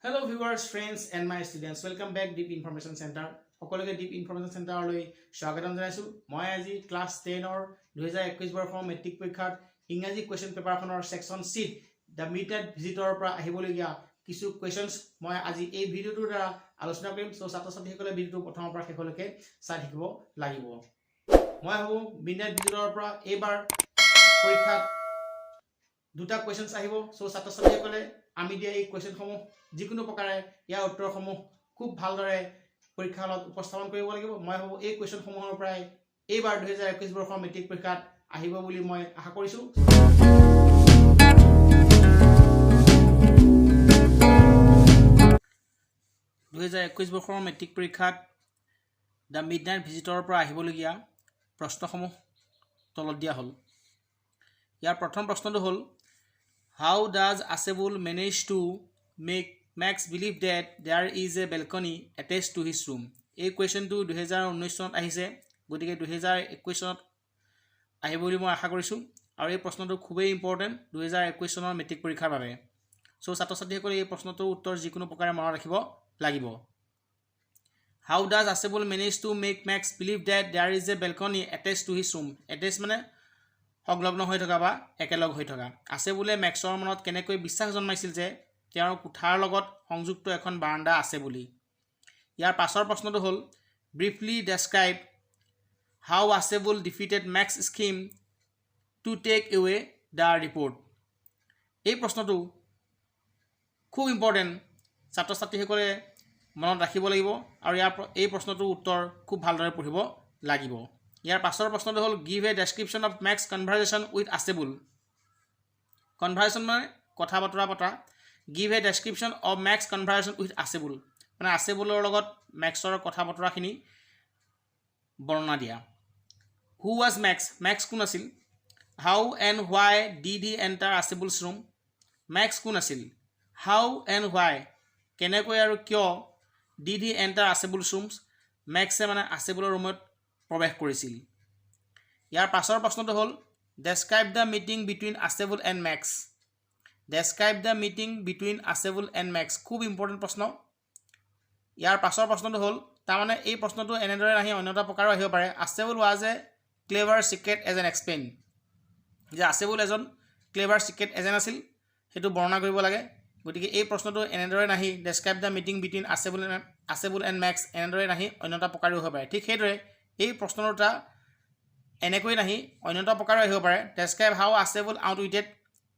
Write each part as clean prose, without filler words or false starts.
Hello viewers, friends and my students. Welcome back Deep Information Center. সকলোকে Deep Information Center লৈ স্বাগতম জনাইছো। মই আজি ক্লাছ 10 ৰ 2021 বৰ্ষৰ মেট্ৰিক পৰীক্ষাত ইংৰাজী কোৱেশ্চন পেপাৰখনৰ সেকশন সি দা মিটেড ভিজিটৰ পৰা আহিবলগীয়া কিছু কোৱেশ্চনছ মই আজি এই ভিডিওটোৰ দ্বাৰা আলোচনা কৰিম। সো ছাত্ৰ-ছাত্ৰীসকলে ভিডিওটো প্ৰথমৰ পৰা শেষলৈকে চাই থাকিব লাগিব। মই ভাবো মিটেড ভিজিটৰ পৰা এইবাৰ পৰীক্ষাত দুটা কোৱেশ্চনছ আহিব। সো ছাত্ৰ-ছাত্ৰীসকলে আমি দিয়া এই কোৱেশ্চনসমূহ যিকোনো প্ৰকাৰে ইয়াৰ উত্তৰসমূহ খুব ভালদৰে পৰীক্ষা হলত উপস্থাপন কৰিব লাগিব। মই ভাবো এই কোৱেশ্চনসমূহৰ পৰাই এইবাৰ 2021 বৰ্ষৰ মেট্ৰিক পৰীক্ষাত আহিব বুলি মই আশা কৰিছো। 2021 বৰ্ষৰ মেট্ৰিক পৰীক্ষাত দা মিডনাইট ভিজিটৰ পৰা আহিবলগীয়া প্ৰশ্নসমূহ তলত দিয়া হ'ল। ইয়াৰ প্ৰথম প্ৰশ্নটো হ'ল How does Asebul manage to make Max believe that there is a balcony attached to his room? এই কুৱেশ্যনটো 2019 চনত আহিছে, গতিকে 2021 চনত আহিব বুলি মই আশা কৰিছোঁ। আৰু এই প্ৰশ্নটো খুবেই ইম্পৰ্টেণ্ট 2021 চনৰ মেট্ৰিক পৰীক্ষাৰ বাবে। চ' ছাত্ৰ-ছাত্ৰীসকলে এই প্ৰশ্নটোৰ উত্তৰ যিকোনো প্ৰকাৰে মনত ৰাখিব লাগিব। How does Asebul manage to make Max believe that there is a balcony attached to his room? Attached মানে সংলগ্ন হৈ থকা বা একেলগ হৈ থকা। আছেবুলে মেক্সৰ মনত কেনেকৈ বিশ্বাস জন্মাইছিল যে তেওঁৰ কোঠাৰ লগত সংযুক্ত এখন বাৰাণ্ডা আছে বুলি। ইয়াৰ পাছৰ প্ৰশ্নটো হ'ল briefly describe how Ausable defeated Max scheme to take away the report. এই প্ৰশ্নটো খুব ইম্পৰ্টেণ্ট, ছাত্ৰ-ছাত্ৰীসকলে মনত ৰাখিব লাগিব আৰু এই প্ৰশ্নটোৰ উত্তৰ খুব ভালদৰে পঢ়িব লাগিব। ইয়াৰ পাছৰ প্ৰশ্নটো হ'ল give a description of Max conversation with Ausable. Conversation মানে কথা বতৰা পতা। Give a description of Max conversation with Ausable মানে আছেবুলৰ লগত মেক্সৰ কথা বতৰাখিনি বৰ্ণনা দিয়া। হু ৱাজ মেক্স? মেক্স কোন আছিল? How and why did he enter Ausable's room? Max কোন আছিল? হাউ এণ্ড হোৱাই কেনেকৈ আৰু কিয় ডিড হি এণ্টাৰ আছেবুলছ ৰুমছ মেক্সে মানে আছেবুলৰ ৰুমত প্ৰৱেশ কৰিছিল। ইয়াৰ পাছৰ প্ৰশ্নটো হ'ল describe the meeting between Ausable and Max. Describe the meeting between Ausable and Max খুব ইম্পৰ্টেণ্ট প্ৰশ্ন। ইয়াৰ পাছৰ প্ৰশ্নটো হ'ল তাৰমানে এই প্ৰশ্নটো এনেদৰে নাহি অন্য এটা প্ৰকাৰো আহিব পাৰে। Ausable was a clever secret agent explain. যে আছেবুল এজন ক্লেভাৰ চিক্ৰেট এজেণ্ট আছিল সেইটো বৰ্ণনা কৰিব লাগে। গতিকে এই প্ৰশ্নটো এনেদৰে নাহি describe the meeting between Ausable and Max এনেদৰে নাহি অন্য এটা প্ৰকাৰো হ'ব পাৰে। ঠিক সেইদৰে এই প্ৰশ্ন দুটা এনেকৈ নাহি অন্য এটা প্ৰকাৰো আহিব পাৰে। Describe how Ausable outwitted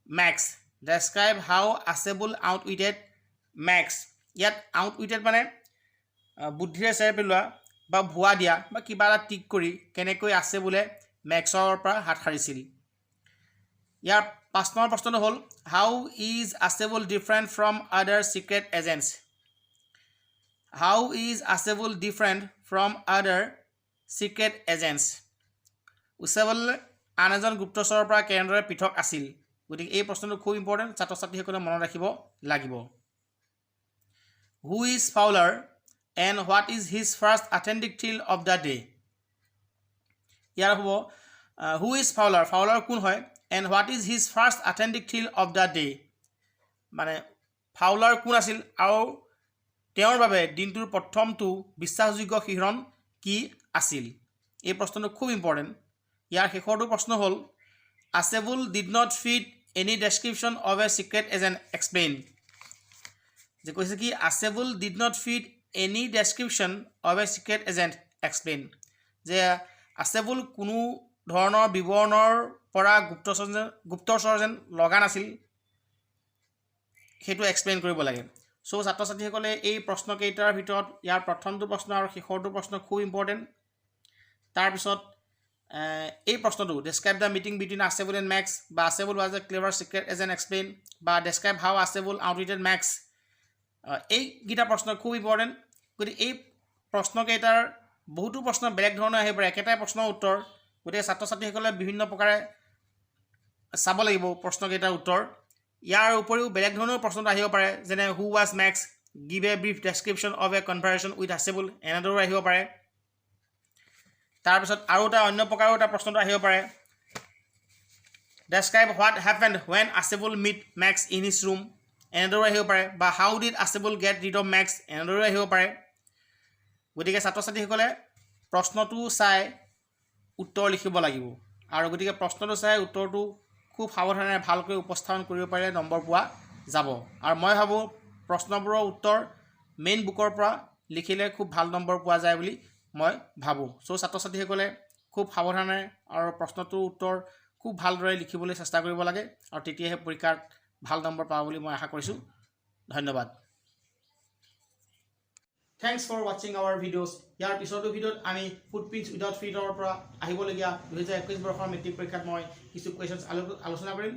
max. Describe how Ausable outwitted max. ইয়াত আউটউইটেড মানে বুদ্ধিৰে চেৰ পেলোৱা বা ভুৱা দিয়া বা কিবা এটা টিক কৰি কেনেকৈ আছেবুলে মেক্সৰ পৰা হাত সাৰিছিল। ইয়াৰ 5 নম্বৰ প্ৰশ্নটো হ'ল how is Ausable different from other secret agents. How is Ausable different from other secret agents. Ausable আন এজন গুপ্তচৰৰ পৰা কেনেদৰে পৃথক আছিল। গতিকে এই প্ৰশ্নটো খুব ইম্পৰ্টেণ্ট, ছাত্ৰ-ছাত্ৰীসকলে মনত ৰাখিব লাগিব। Who is Fowler and what is his first authentic thrill of the day. ইয়াৰ হ'ব হু ইজ ফাউলাৰ, ফাউলাৰ কোন হয়, and what is his first authentic thrill of the day মানে ফাউলাৰ কোন আছিল আৰু তেওঁৰ বাবে দিনটোৰ প্ৰথমটো বিশ্বাসযোগ্য শিহৰণ কি আছিল। এই প্ৰশ্নটো খুব ইম্পৰ্টেণ্ট। ইয়াৰ শেষৰটো প্ৰশ্ন হ'ল Ausable did not fit any description of a secret agent explain. যে কৈছে কি Ausable did not fit any description of a secret agent explain. যে আছেবুল কোনো ধৰণৰ বিৱৰণৰ পৰা গুপ্তচৰ যেন লগা নাছিল সেইটো এক্সপ্লেইন কৰিব লাগে। চ' ছাত্ৰ-ছাত্ৰীসকলে এই প্ৰশ্নকেইটাৰ ভিতৰত ইয়াৰ প্ৰথমটো প্ৰশ্ন আৰু শেষৰটো প্ৰশ্ন খুব ইম্পৰ্টেণ্ট। তাৰপিছত এই প্ৰশ্নটো describe the meeting between Ausable and Max বা Ausable was a clever secret agent explain বা describe how Ausable outwitted Max, এইকেইটা প্ৰশ্ন খুব ইম্পৰ্টেণ্ট। গতিকে এই প্ৰশ্নকেইটাৰ বহুতো প্ৰশ্ন বেলেগ ধৰণৰ আহিব পাৰে, একেটাই প্ৰশ্নৰ উত্তৰ। গতিকে ছাত্ৰ-ছাত্ৰীসকলে বিভিন্ন প্ৰকাৰে চাব লাগিব প্ৰশ্নকেইটাৰ উত্তৰ। ইয়াৰ উপৰিও বেলেগ ধৰণৰ প্ৰশ্নটো আহিব পাৰে, যেনে who was Max, give a brief description of a conversation with Ausable, এনেদৰেও আহিব পাৰে। তাৰপিছত আৰু এটা অন্য প্ৰকাৰৰ এটা প্ৰশ্নটো আহিব পাৰে describe what happened when Ausable meet Max in his room, এনেদৰে আহিব পাৰে, বা how did Ausable get rid of Max এনেদৰে আহিব পাৰে। গতিকে ছাত্ৰ ছাত্ৰীসকলে প্ৰশ্নটো চাই উত্তৰ লিখিব লাগিব, আৰু গতিকে প্ৰশ্নটো চাই উত্তৰটো খুব সাৱধানে ভালকৈ উপস্থাপন কৰিব পাৰিলে নম্বৰ পোৱা যাব। আৰু মই ভাবোঁ প্ৰশ্নবোৰৰ উত্তৰ মেইন বুকৰ পৰা লিখিলে খুব ভাল নম্বৰ পোৱা যায় বুলি মই ভাবোঁ। চ' ছাত্ৰ ছাত্ৰীসকলে খুব সাৱধানে আৰু প্ৰশ্নটোৰ উত্তৰ খুব ভালদৰে লিখিবলৈ চেষ্টা কৰিব লাগে, আৰু তেতিয়াহে পৰীক্ষাত ভাল নম্বৰ পাব বুলি মই আশা কৰিছোঁ। ধন্যবাদ। থেংকছ ফৰ ৱাচিং আৱাৰ ভিডিঅ'ছ। ইয়াৰ পিছৰটো ভিডিঅ'ত আমি ফুটপ্ৰিণ্টছ উইদাউট ফিল্টাৰৰ পৰা আহিবলগীয়া 2021 বৰ্ষৰ মেট্ৰিক পৰীক্ষাত মই কিছু কুৱেশ্যনছ আলোচনা কৰিম।